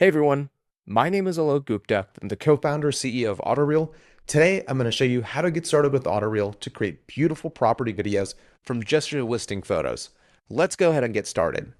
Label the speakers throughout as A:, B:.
A: Hey everyone, my name is Alok Gupta. I'm the co-founder CEO of Autoreal. Today, I'm going to show you how to get started with Autoreal to create beautiful property videos from just your listing photos. Let's go ahead and get started.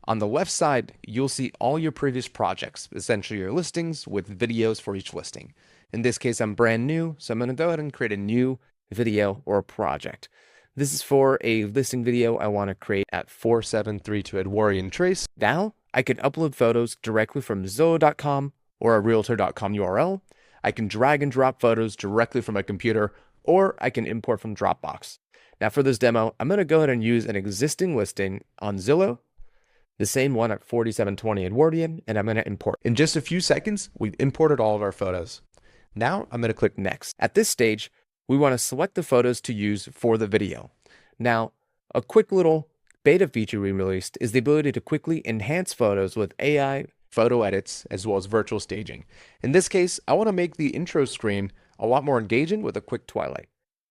A: On the left side, you'll see all your previous projects, essentially your listings with videos for each listing. In this case, I'm brand new, so I'm going to go ahead and create a new video or project. This is for a listing video I want to create at 4732 Edwardian Trace. Now, I can upload photos directly from Zillow.com or a realtor.com URL. I can drag and drop photos directly from my computer, or I can import from Dropbox. Now for this demo, I'm going to go ahead and use an existing listing on Zillow, the same one at 4720 Edwardian, and I'm going to import. In just a few seconds, we've imported all of our photos. Now I'm going to click Next. At this stage, we want to select the photos to use for the video. Now, a quick little beta feature we released is the ability to quickly enhance photos with AI photo edits as well as virtual staging. In this case, I want to make the intro screen a lot more engaging with a quick twilight.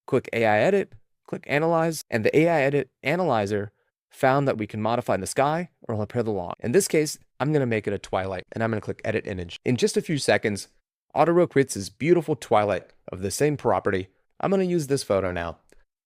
A: Click AI Edit, click Analyze, and the AI Edit Analyzer found that we can modify the sky or repair the lawn. In this case, I'm going to make it a twilight, and I'm going to click Edit Image. In just a few seconds, Autoreal creates this beautiful twilight of the same property. I'm going to use this photo now.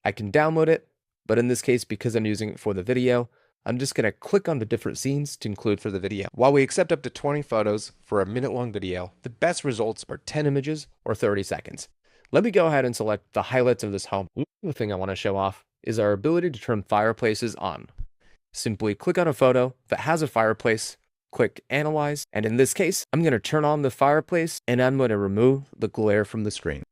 A: I can download it, but in this case, because I'm using it for the video, I'm just going to click on the different scenes to include for the video. While we accept up to 20 photos for a minute-long video, the best results are 10 images or 30 seconds. Let me go ahead and select the highlights of this home. The thing I want to show off is our ability to turn fireplaces on. Simply click on a photo that has a fireplace, click Analyze, and in this case, I'm going to turn on the fireplace and I'm going to remove the glare from the screen.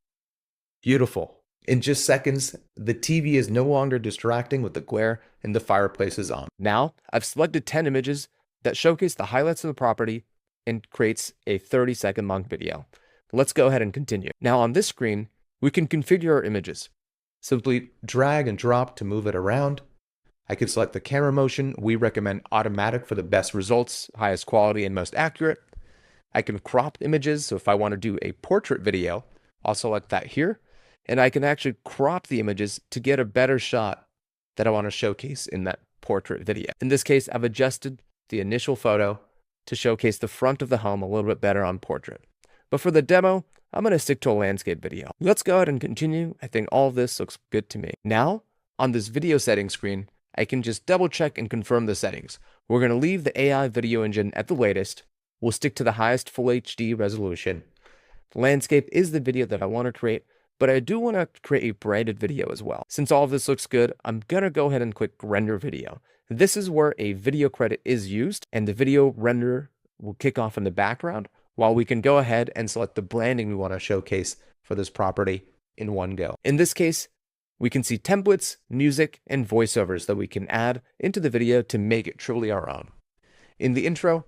A: Beautiful. In just seconds, the TV is no longer distracting with the glare and the fireplace is on. Now, I've selected 10 images that showcase the highlights of the property and creates a 30-second long video. Let's go ahead and continue. Now on this screen, we can configure our images. Simply drag and drop to move it around. I can select the camera motion. We recommend automatic for the best results, highest quality, and most accurate. I can crop images, so if I want to do a portrait video, I'll select that here. And I can actually crop the images to get a better shot that I want to showcase in that portrait video. In this case, I've adjusted the initial photo to showcase the front of the home a little bit better on portrait. But for the demo, I'm going to stick to a landscape video. Let's go ahead and continue. I think all of this looks good to me. Now, on this video settings screen, I can just double check and confirm the settings. We're going to leave the AI video engine at the latest. We'll stick to the highest full HD resolution. Landscape is the video that I want to create, but I do want to create a branded video as well. Since all of this looks good, I'm going to go ahead and click Render Video. This is where a video credit is used, and the video render will kick off in the background, while we can go ahead and select the branding we want to showcase for this property in one go. In this case, we can see templates, music, and voiceovers that we can add into the video to make it truly our own. In the intro,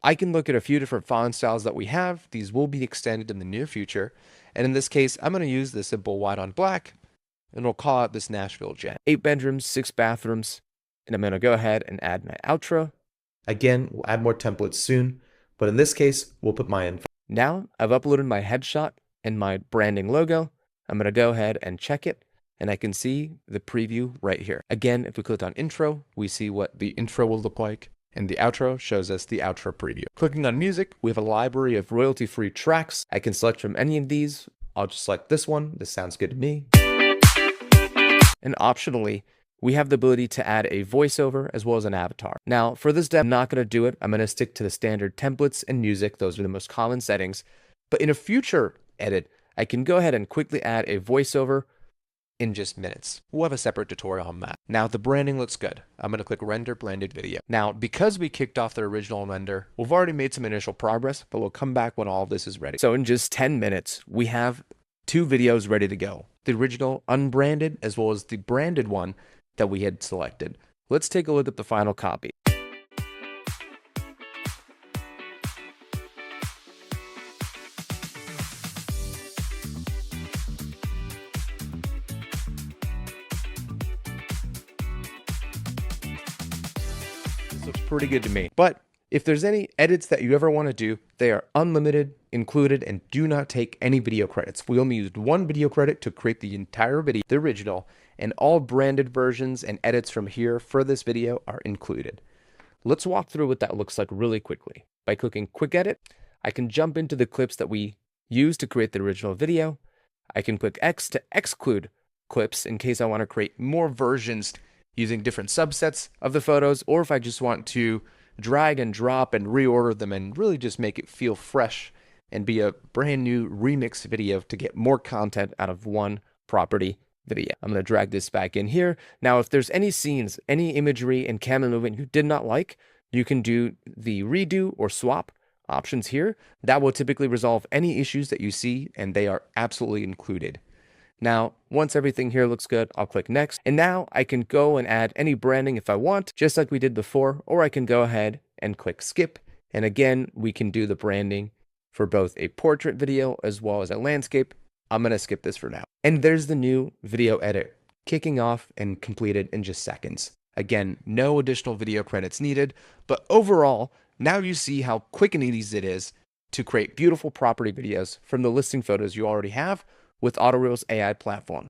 A: I can look at a few different font styles that we have. These will be extended in the near future. And in this case, I'm going to use the simple white on black, and we'll call out this Nashville Jet. 8 bedrooms, 6 bathrooms, and I'm going to go ahead and add my outro. Again, we'll add more templates soon, but in this case, we'll put my info. Now, I've uploaded my headshot and my branding logo. I'm going to go ahead and check it, and I can see the preview right here. Again, if we click on intro, we see what the intro will look like, and the outro shows us the outro preview. Clicking on music, we have a library of royalty-free tracks. I can select from any of these. I'll just select this one. This sounds good to me. And optionally, we have the ability to add a voiceover as well as an avatar. Now, for this demo, I'm not going to do it. I'm going to stick to the standard templates and music. Those are the most common settings. But in a future edit, I can go ahead and quickly add a voiceover in just minutes. We'll have a separate tutorial on that. Now the branding looks good. I'm going to click Render Blended Video. Now, because we kicked off the original render, we've already made some initial progress, but we'll come back when all of this is ready. So in just 10 minutes, we have 2 videos ready to go. The original unbranded as well as the branded one that we had selected. Let's take a look at the final copy. Looks pretty good to me. But if there's any edits that you ever want to do, they are unlimited, included, and do not take any video credits. We only used 1 video credit to create the entire video, the original, and all branded versions and edits from here for this video are included. Let's walk through what that looks like really quickly. by clicking Quick Edit. I can jump into the clips that we used to create the original video. I can click X to exclude clips in case I want to create more versions using different subsets of the photos, or if I just want to drag and drop and reorder them and really just make it feel fresh and be a brand new remix video to get more content out of one property video. I'm going to drag this back in here. Now, if there's any scenes, any imagery and camera movement you did not like, you can do the redo or swap options here. That will typically resolve any issues that you see, and they are absolutely included. Now, once everything here looks good, I'll click next. And now I can go and add any branding if I want, just like we did before, or I can go ahead and click skip. And again, we can do the branding for both a portrait video as well as a landscape. I'm going to skip this for now. And there's the new video edit kicking off and completed in just seconds. Again, no additional video credits needed, but overall, now you see how quick and easy it is to create beautiful property videos from the listing photos you already have with Autoreal's AI platform.